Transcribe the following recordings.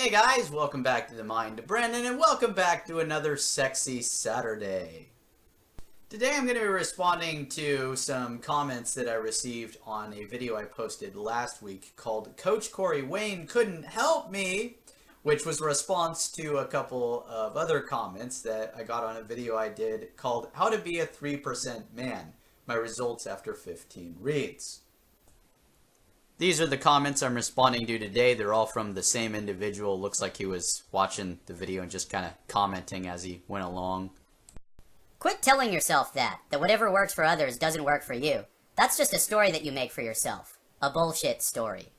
Hey guys, welcome back to the Mind of Brendan, and welcome back to another Sexy Saturday. Today I'm going to be responding to some comments that I received on a video I posted last week called Coach Corey Wayne Couldn't Help Me, which was a response to a couple of other comments that I got on a video I did called How to Be a 3% Man, My Results After 15 Reads. These are the comments I'm responding to today. They're all from the same individual. Looks like he was watching the video and just kind of commenting as he went along. Quit telling yourself that whatever works for others doesn't work for you. That's just a story that you make for yourself. A bullshit story.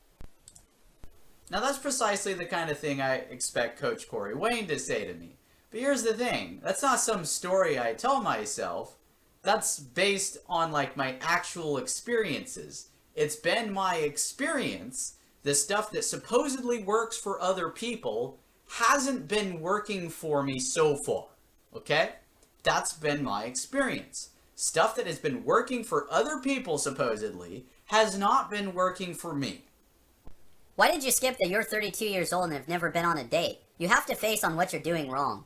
Now that's precisely the kind of thing I expect Coach Corey Wayne to say to me. But here's the thing. That's not some story I tell myself. That's based on like my actual experiences. It's been my experience. The stuff that supposedly works for other people hasn't been working for me so far. Okay? That's been my experience. Stuff that has been working for other people supposedly has not been working for me. Why did you skip that you're 32 years old and have never been on a date? You have to face on what you're doing wrong.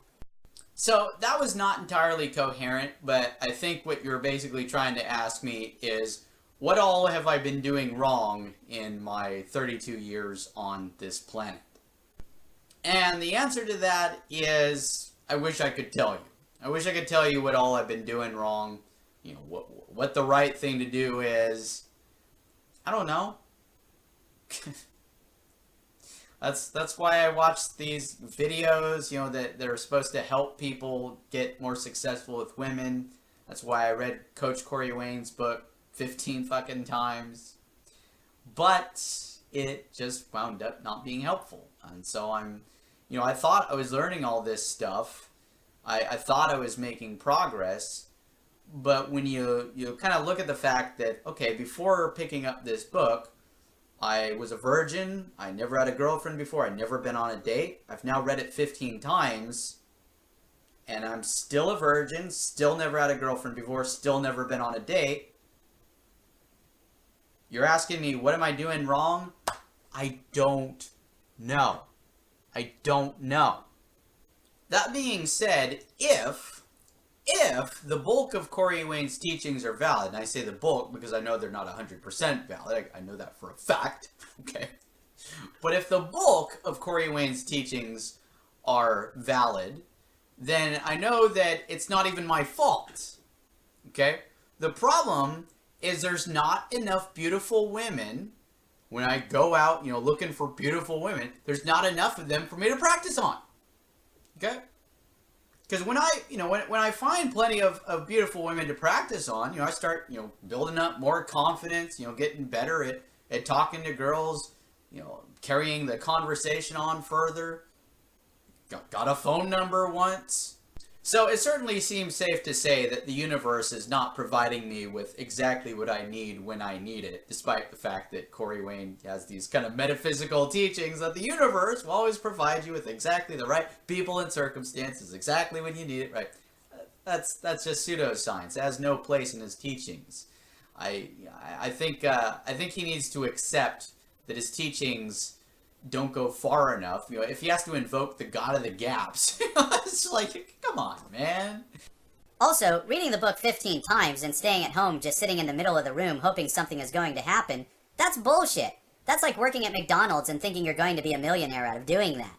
So that was not entirely coherent, but I think what you're basically trying to ask me is, what all have I been doing wrong in my 32 years on this planet? And the answer to that is, I wish I could tell you. I wish I could tell you what all I've been doing wrong, you know, what the right thing to do is. I don't know. That's why I watch these videos, you know, that are supposed to help people get more successful with women. That's why I read Coach Corey Wayne's book 15 fucking times, but it just wound up not being helpful. And so I thought I was learning all this stuff. I thought I was making progress, but when you kind of look at the fact that, okay, before picking up this book, I was a virgin, I never had a girlfriend before, I'd never been on a date, I've now read it 15 times, and I'm still a virgin, still never had a girlfriend before, still never been on a date. You're asking me, what am I doing wrong? I don't know. I don't know. That being said, if the bulk of Corey Wayne's teachings are valid, and I say the bulk because I know they're not 100% valid, I know that for a fact, okay? But if the bulk of Corey Wayne's teachings are valid, then I know that it's not even my fault, okay? The problem is there's not enough beautiful women. When I go out, looking for beautiful women, there's not enough of them for me to practice on. Okay? Because when I find plenty of beautiful women to practice on, I start, building up more confidence, getting better at talking to girls, carrying the conversation on further. Got a phone number once. So it certainly seems safe to say that the universe is not providing me with exactly what I need when I need it, despite the fact that Corey Wayne has these kind of metaphysical teachings that the universe will always provide you with exactly the right people and circumstances, exactly when you need it, right? That's just pseudoscience. It has no place in his teachings. I think he needs to accept that his teachings don't go far enough. If he has to invoke the god of the gaps, it's like, come on, man. Also, reading the book 15 times and staying at home just sitting in the middle of the room hoping something is going to happen, that's bullshit. That's like working at McDonald's and thinking you're going to be a millionaire out of doing that.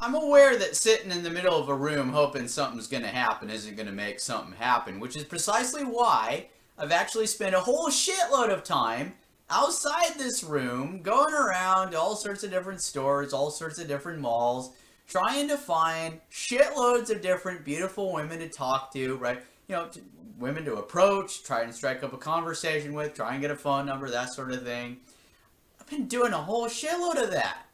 I'm aware that sitting in the middle of a room hoping something's going to happen isn't going to make something happen, which is precisely why I've actually spent a whole shitload of time outside this room, going around all sorts of different stores, all sorts of different malls, trying to find shitloads of different beautiful women to talk to, right? Women to approach, try and strike up a conversation with, try and get a phone number, that sort of thing. I've been doing a whole shitload of that.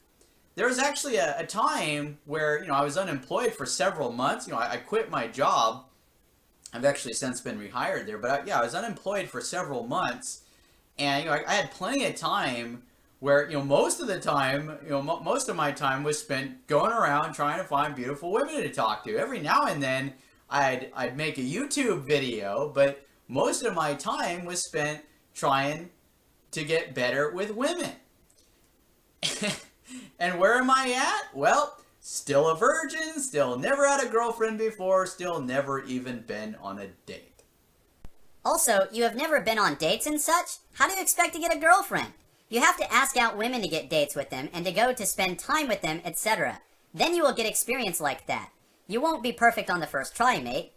There was actually a time where, I was unemployed for several months. I quit my job. I've actually since been rehired there, but I was unemployed for several months. And, I had plenty of time where, most of the time, most of my time was spent going around trying to find beautiful women to talk to. Every now and then, I'd make a YouTube video, but most of my time was spent trying to get better with women. And where am I at? Well, still a virgin, still never had a girlfriend before, still never even been on a date. Also, you have never been on dates and such? How do you expect to get a girlfriend? You have to ask out women to get dates with them and to go to spend time with them, etc. Then you will get experience like that. You won't be perfect on the first try, mate.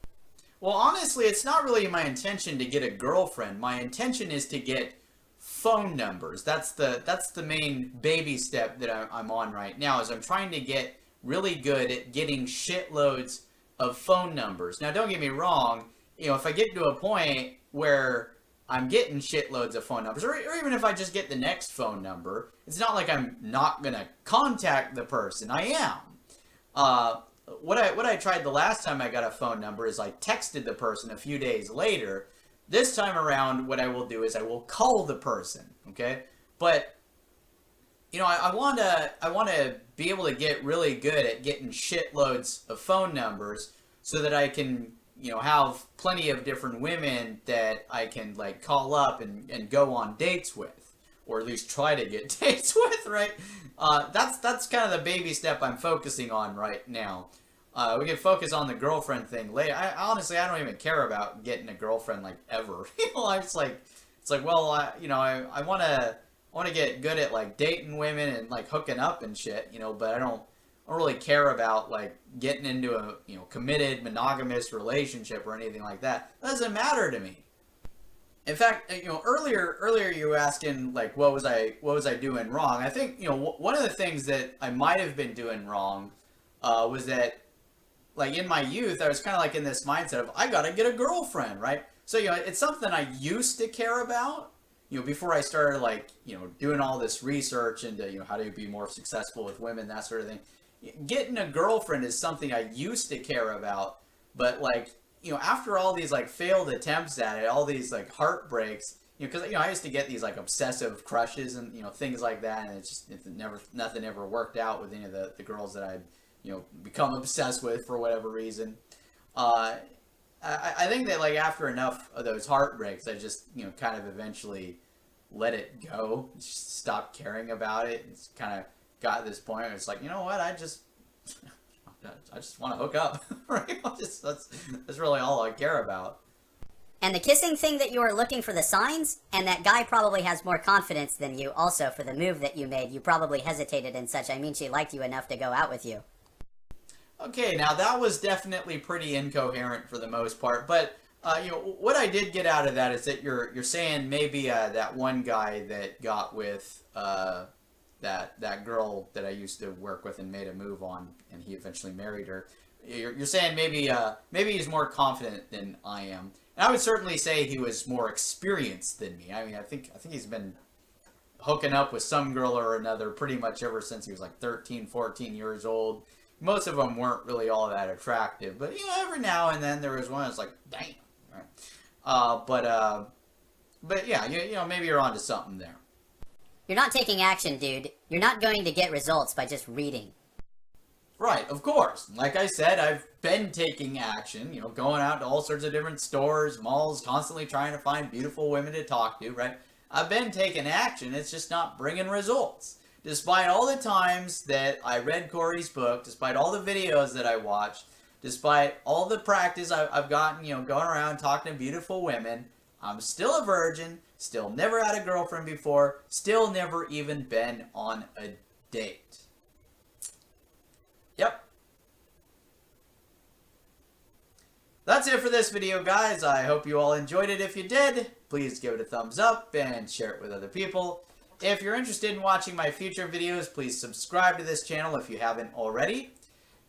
Well, honestly, it's not really my intention to get a girlfriend. My intention is to get phone numbers. That's the main baby step that I'm on right now, is I'm trying to get really good at getting shitloads of phone numbers. Now, don't get me wrong, if I get to a point where I'm getting shitloads of phone numbers, or even if I just get the next phone number, it's not like I'm not gonna contact the person. I am. What I tried the last time I got a phone number is I texted the person a few days later. This time around, what I will do is I will call the person. Okay, but I want to be able to get really good at getting shitloads of phone numbers so that I can have plenty of different women that I can like call up and go on dates with, or at least try to get dates with, right? That's kind of the baby step I'm focusing on right now. We can focus on the girlfriend thing later. Honestly, I don't even care about getting a girlfriend like ever. It's like, well, I want to get good at like dating women and like hooking up and shit, but I don't really care about like getting into a committed monogamous relationship or anything like that. That doesn't matter to me. In fact, earlier you were asking like what was I doing wrong? I think one of the things that I might have been doing wrong was that like in my youth I was kind of like in this mindset of I gotta get a girlfriend, right? So it's something I used to care about. Before I started like doing all this research into how to be more successful with women, that sort of thing. Getting a girlfriend is something I used to care about, but like after all these like failed attempts at it, all these like heartbreaks, because I used to get these like obsessive crushes and things like that, and nothing ever worked out with any of the girls that I'd become obsessed with for whatever reason. I think that like after enough of those heartbreaks, I just kind of eventually let it go, just stopped caring about it. It's kind of got to this point where it's like, what, I just want to hook up, right? That's really all I care about. And the kissing thing that you were looking for the signs, and that guy probably has more confidence than you also for the move that you made. You probably hesitated and such. I mean, she liked you enough to go out with you. Okay, now that was definitely pretty incoherent for the most part, but what I did get out of that is that you're saying maybe that one guy that got with that girl that I used to work with and made a move on, and he eventually married her. You're saying maybe he's more confident than I am, and I would certainly say he was more experienced than me. I mean, I think he's been hooking up with some girl or another pretty much ever since he was like 13, 14 years old. Most of them weren't really all that attractive, but every now and then there was one that's like, damn. Right? But yeah, maybe you're onto something there. You're not taking action, dude. You're not going to get results by just reading. Right, of course. Like I said, I've been taking action, going out to all sorts of different stores, malls, constantly trying to find beautiful women to talk to, right? I've been taking action, it's just not bringing results. Despite all the times that I read Corey's book, despite all the videos that I watched, despite all the practice I've gotten, going around talking to beautiful women, I'm still a virgin, still never had a girlfriend before, still never even been on a date. Yep. That's it for this video, guys. I hope you all enjoyed it. If you did, please give it a thumbs up and share it with other people. If you're interested in watching my future videos, please subscribe to this channel if you haven't already.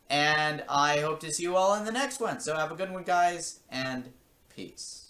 And I hope to see you all in the next one. So have a good one, guys, and peace.